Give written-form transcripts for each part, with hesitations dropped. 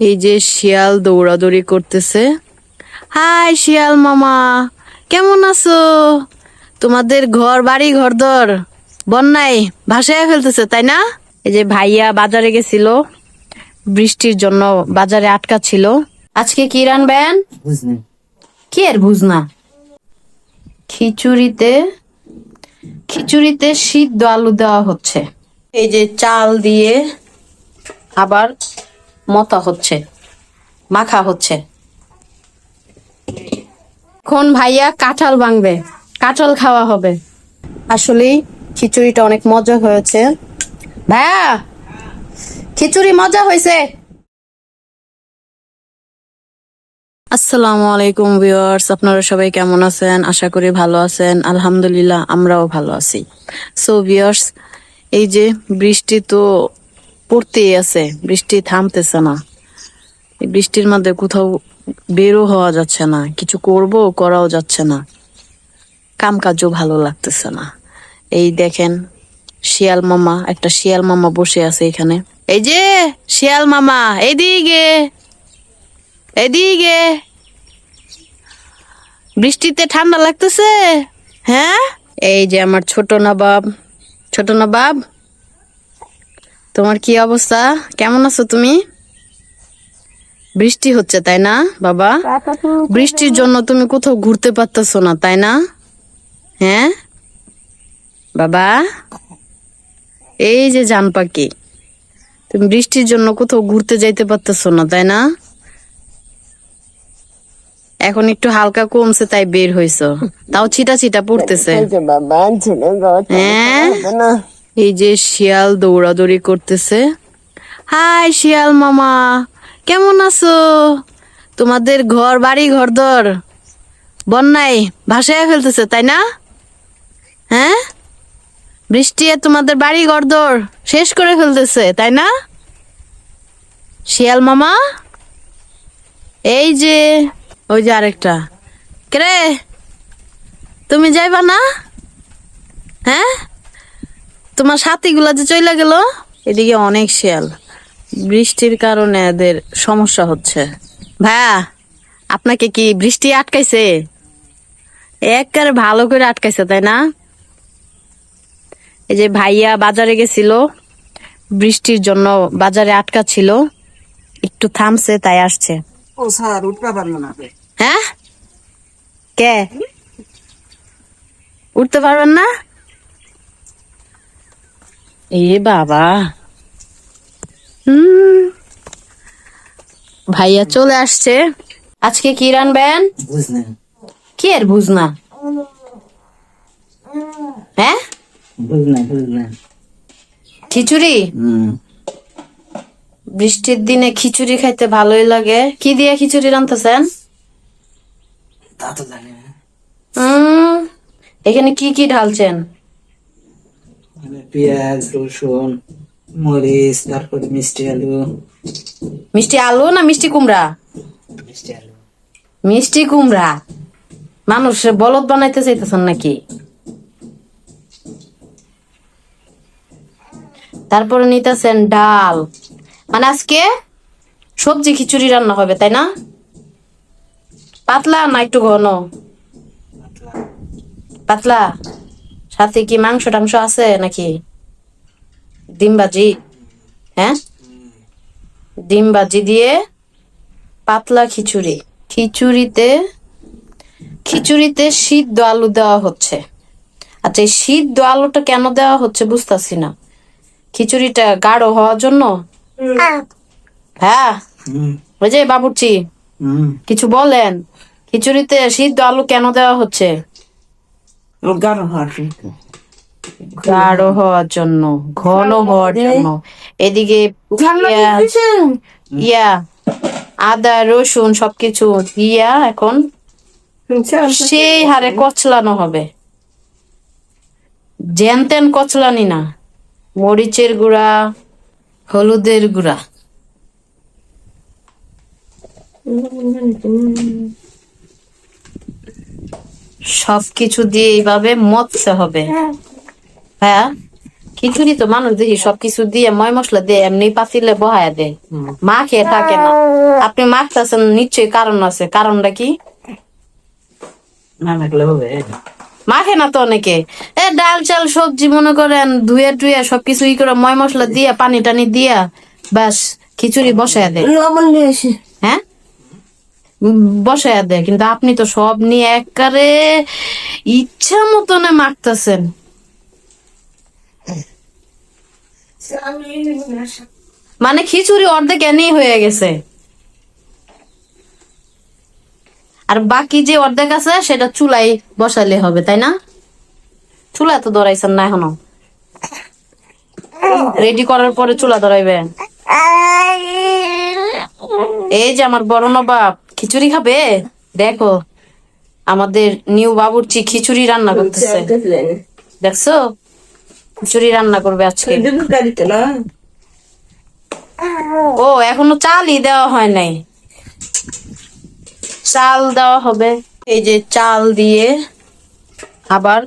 এই যে শিয়াল দৌড়াদৌড়ি করতেছে। হাই শিয়াল মামা, কেমন আছো? তোমাদের ঘর বাড়ি ঘরদর বন্যায় ভাসায় ফেলতেছে তাই না? এই যে ভাইয়া বাজারে গেছিল, বৃষ্টির জন্য বাজারে আটকা ছিল। আজকে কি রানবেন? কি এর বুঝনা? খিচুড়িতে খিচুড়িতে সিদ্ধ আলু দেওয়া হচ্ছে। এই যে চাল দিয়ে আবার মতা হচ্ছে, মাখা হচ্ছে। এখন ভাইয়া কাঁঠাল ভাঙবে, কাঁঠাল খাওয়া হবে। আসলেই খিচুড়িটা অনেক মজা হয়েছে। ভাইয়া, খিচুড়ি মজা হয়েছে। আসসালামু আলাইকুম ভিউয়ার্স, আপনারা সবাই কেমন আছেন? আশা করি ভালো আছেন। আলহামদুলিল্লাহ, আমরাও ভালো আছি। সো ভিউয়ার্স, এই যে বৃষ্টি তো পড়তেই আছে, বৃষ্টি থামতেছে না। এই বৃষ্টির মধ্যে কোথাও বেরও হওয়া যাচ্ছে না, কিছু করাও যাচ্ছে না, কাম কাজও ভালো লাগতেছে না। এই দেখেন একটা শিয়াল মামা বসে আছে এখানে। এই যে শিয়াল মামা, এদিকে এদিকে, বৃষ্টিতে ঠান্ডা লাগতেছে? হ্যাঁ, এই যে আমার ছোট নবাব, তোমার কি অবস্থা? কেমন আছো তুমি? বৃষ্টি হচ্ছে তাই না বাবা? বৃষ্টির জন্য তুমি কোথাও ঘুরতে পারতেছো না তাই না? হ্যাঁ বাবা, এই যে জান পাখি, তুমি বৃষ্টির জন্য কোথাও ঘুরতে যাইতে পারতেছো না তাই না? এখন একটু হালকা কমছে তাই বের হইছো, তাও ছিটা ছিটা পড়তেছে। হ্যাঁ, এই যে শিয়াল দৌড়াদৌড়ি করতেছে। হাই শিয়াল মামা, কেমন আছো? তোমাদের ঘর বাড়ি ঘরদর বন্যায় ভাসায় ফেলতেছে তাই না? হ্যাঁ, বৃষ্টি তোমাদের বাড়ি ঘরদর শেষ করে ফেলতেছে তাই না? শিয়াল মামা, এই যে ওই যে আরেকটা, কে তুমি যাইবা না? হ্যাঁ, তোমার সাথীগুলা যে চলে গেল। এদিকে অনেক শিয়াল, বৃষ্টির কারণে এদের সমস্যা হচ্ছে। ভাইয়া, আপনাকে কি বৃষ্টি আটকাইছে? একবারে ভালো করে আটকাইছে তাই না? এই যে ভাইয়া বাজারে গেছিল, বৃষ্টির জন্য বাজারে আটকা ছিল, একটু থামছে তাই আসছে। ও স্যার উঠতে পারবো না। হ্যাঁ, কে উঠতে পারবেন না? এ বাবা, ভাইয়া চলে আসছে। আজকে কি রানবেন? বুঝলেন? কি এর বুঝনা? হ্যাঁ, বুঝলেন। খিচুড়ি। বৃষ্টির দিনে খিচুড়ি খাইতে ভালোই লাগে। কি দিয়ে খিচুড়ি রান্তেছেন? তা তো জানি না। এখানে কি কি ঢালছেন? পেঁয়াজ, রসুন, মরিচ, তারপরে মিষ্টি আলু। মিষ্টি আলু না মিষ্টি কুমড়া? মিষ্টি আলু। মিষ্টি কুমড়া। মানুষের বলদ বানাইতে চাইতেছেন নাকি? তারপরে নিতেছেন ডাল, মানে আজকে সবজি খিচুড়ি রান্না হবে তাই না? পাতলা না একটু ঘন? পাতলা। সাথে কি মাংস টাংস আছে নাকি? ডিম ভাজি? হ্যাঁ, ডিম ভাজি দিয়ে পাতলা খিচুড়ি। খিচুড়িতে সিদ্ধ আলু দেওয়া হচ্ছে। আচ্ছা, এই সিদ্ধ আলুটা কেন দেওয়া হচ্ছে বুঝতেছি না। খিচুড়িটা গাঢ় হওয়ার জন্য? হ্যাঁ, ওই যে বাবুর্চি, কিছু বলেন। খিচুড়িতে সিদ্ধ আলু কেন দেওয়া হচ্ছে? গাঢ় হওয়ার জন্য, ঘন হওয়ার জন্য। এদিকে পেঁয়াজ, আদা রসুন সবকিছু এখন সেই হারে কচলানো হবে। যেন তেন কচলানি না, মরিচের গুঁড়া, হলুদের গুঁড়া, সবকিছু দিয়ে এইভাবে মথতে হবে। হ্যাঁ, খিচুড়ি তো মানুষ দেখি সবকিছু দিয়ে ময় মশলা দিয়ে এমনি পাতিলে বহায়া দেয়, মা খেয়ে থাকে না। আপনি মাখতেছেন নিশ্চয়ই কারণ আছে, কারণটা কি? না লাগলে হবে। মাখে না তো অনেকে, ডাল চাল সবজি মনে করেন ধুয়ে টুয়ে সবকিছু ই করে ময় মশলা দিয়া পানি টানি দিয়া ব্যাস খিচুড়ি বসায় দেয়। হ্যাঁ, বসায় দেয়, কিন্তু আপনি তো সব নিয়ে একবারে ইচ্ছা মতনে মাখতেছেন। মানে খিচুড়ি অর্ধেক এনেই হয়ে গেছে, আর বাকি যে অর্ধেক আছে সেটা চুলাই বসাইলে হবে, তাই না? চুলা তো ধরাইছেন না এখনো, রেডি করার পরে চুলা ধরাইবে। এই যে আমার বড় নবাব খিচুড়ি খাবে, দেখো আমাদের নিউ বাবুর্চি খিচুড়ি রান্না করতেছে, দেখছো? খিচুড়ি রান্না করবে আজকে। ও এখনো চালই দেওয়া হয় নাই, চাল দেওয়া হবে। এই যে চাল দিয়ে আবার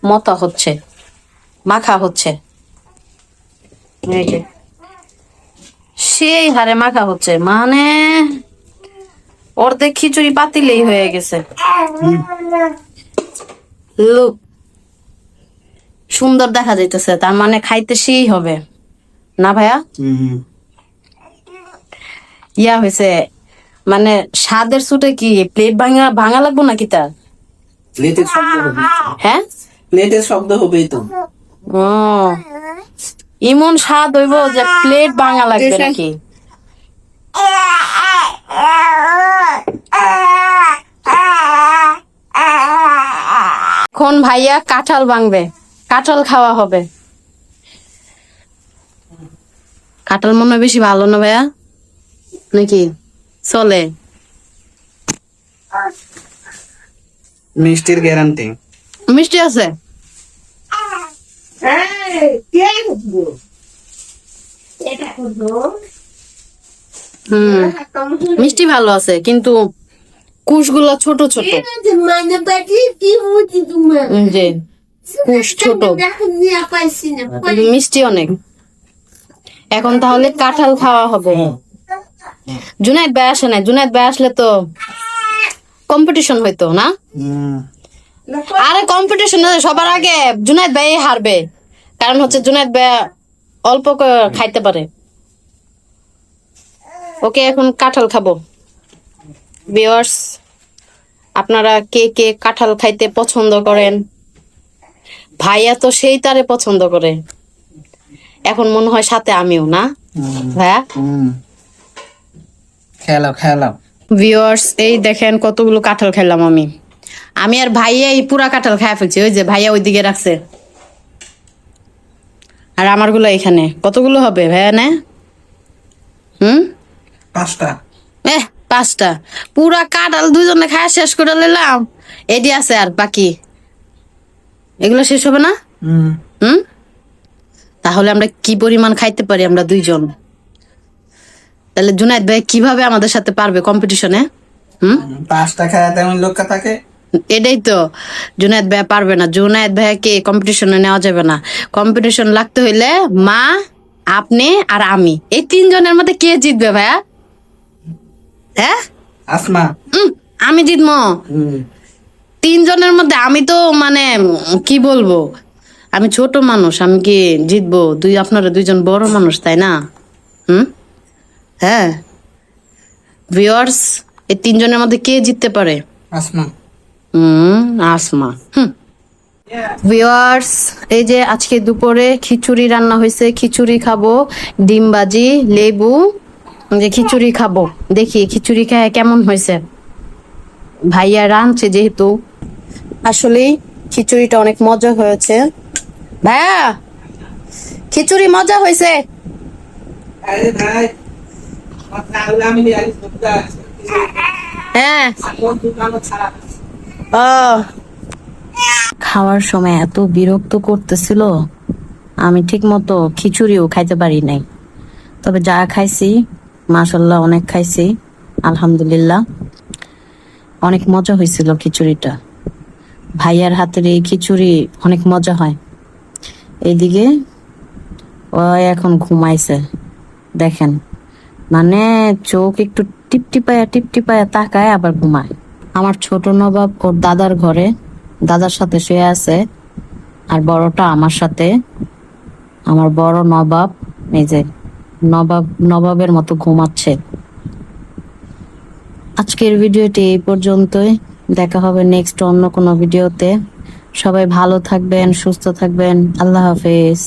মতা হচ্ছে, মাখা হচ্ছে, এই যে সেই হারে মাখা হচ্ছে, মানে অর্ধেক খিচুড়ি পাতিলেই হয়ে গেছে। লুক, সুন্দর দেখা যাইতেছে, তার মানে খাইতে সেই হবে না ভাইয়া? ইয়া হয়েছে, মানে স্বাদের সুটে কি প্লেট ভাঙা ভাঙা লাগবো নাকি তার? প্লেটের শব্দ হবে। হ্যাঁ, প্লেটের শব্দ হবেই তো। ও ইমন স্বাদ হইব যে প্লেট ভাঙা লাগবে নাকি? এখন ভাইয়া কাঁঠাল ভাঙবে, কাঁঠাল খাওয়া হবে। কাঁঠাল মনে হয় বেশি ভালো না ভাইয়া, নাকি চলে? মিষ্টির গ্যারান্টি। মিষ্টি আছে? মিষ্টি ভালো আছে, কিন্তু কুশগুলো ছোট ছোট, যে কুশ ছোট, মিষ্টি অনেক। এখন তাহলে কাঁঠাল খাওয়া হবে। জুনায়েদ ভাই আসে না, জুনায়েদ ভাই আসলে তো কম্পিটিশন হইতো না? আরে কম্পিটিশন সবার আগে জুনায়েদ ভাই হারবে, কারণ হচ্ছে জুনায়েদ ভাই অল্প খাইতে পারে। ওকে এখন কাঁঠাল খাবো। ভিউয়ার্স, আপনারা কে কে কাঁঠাল খাইতে পছন্দ করেন? ভাইয়া তো সেই তারে পছন্দ করে, এখন মনে হয় সাথে আমিও, না ভাইয়া? খেলাও খেলাও। ভিউয়ার্স, এই দেখেন কতগুলো কাঁঠাল খেলাম আমি আর ভাইয়া এই পুরা কাঁঠাল খায় ফেলছি। ওই যে ভাইয়া ওইদিকে রাখছে, আর আমারগুলো এখানে। কতগুলো হবে ভাইয়া? না, 5টা। 5টা পুরা কাঁঠাল দুইজনে খায় শেষ করে নিলাম। এডি আছে আর বাকি, এগুলো শেষ হবে না? তাহলে আমরা কি পরিমাণ খাইতে পারি আমরা দুইজন? তাহলে জুনায়েদ ভাই কিভাবে আমাদের সাথে পারবে কম্পিটিশনে? 5টা খায় তেমন লোক থাকে। এটাই তো, জুনায়েদ ভাই পারবে না। জুনায়েদ ভাইকে কম্পিটিশনে নেওয়া যাবে না। কম্পিটিশন লাগতে হইলে মা, আপনি আর আমি, এই 3 জনের মধ্যে কে জিতবে ভাইয়া? হ্যাঁ, আসমা। আমি জিতবো। 3 জনের মধ্যে আমি তো মানে কি বলবো, আমি ছোট মানুষ, আমি কি জিতবো? আপনারা দুইজন বড় মানুষ, তাই না? হ্যাঁ ভিউয়ার্স, এই 3 জনের মধ্যে কে জিততে পারে? আসমা। আসমা। ভিউয়ার্স, এই যে আজকে দুপুরে খিচুড়ি রান্না হয়েছে, খিচুড়ি খাবো, ডিম ভাজি, লেবু, যে খিচুড়ি খাবো। দেখি খিচুড়ি খায় কেমন হয়েছে। ভাইয়া রাঁধছে যেহেতু, আসলেই খিচুড়িটা অনেক মজা হয়েছে। ভাইয়া, খিচুড়ি মজা হয়েছে? হ্যাঁ। খাওয়ার সময় এত বিরক্ত করতেছিল, আমি ঠিক মতো খিচুড়িও খাইতে পারি নাই। তবে যা খাইছি মাশাআল্লাহ অনেক খাইছি, আলহামদুলিল্লাহ। অনেক মজা হয়েছিল খিচুড়িটা। ভাইয়ার হাতের এই খিচুড়ি অনেক মজা হয়। এইদিকে ও এখন ঘুমাইছে দেখেন, মানে চোখ একটু টিপটিপায়া তাকায় আবার ঘুমায়। আমার ছোট নবাব ওর দাদার ঘরে দাদার সাথে শুয়ে আছে, আর বড়টা আমার সাথে। আমার বড় নবাব এই যে নবাবের মতো ঘুমাচ্ছে। আজকের ভিডিওটি এই পর্যন্তই, দেখা হবে নেক্সট অন্য কোনো ভিডিওতে। সবাই ভালো থাকবেন, সুস্থ থাকবেন, আল্লাহ হাফেজ।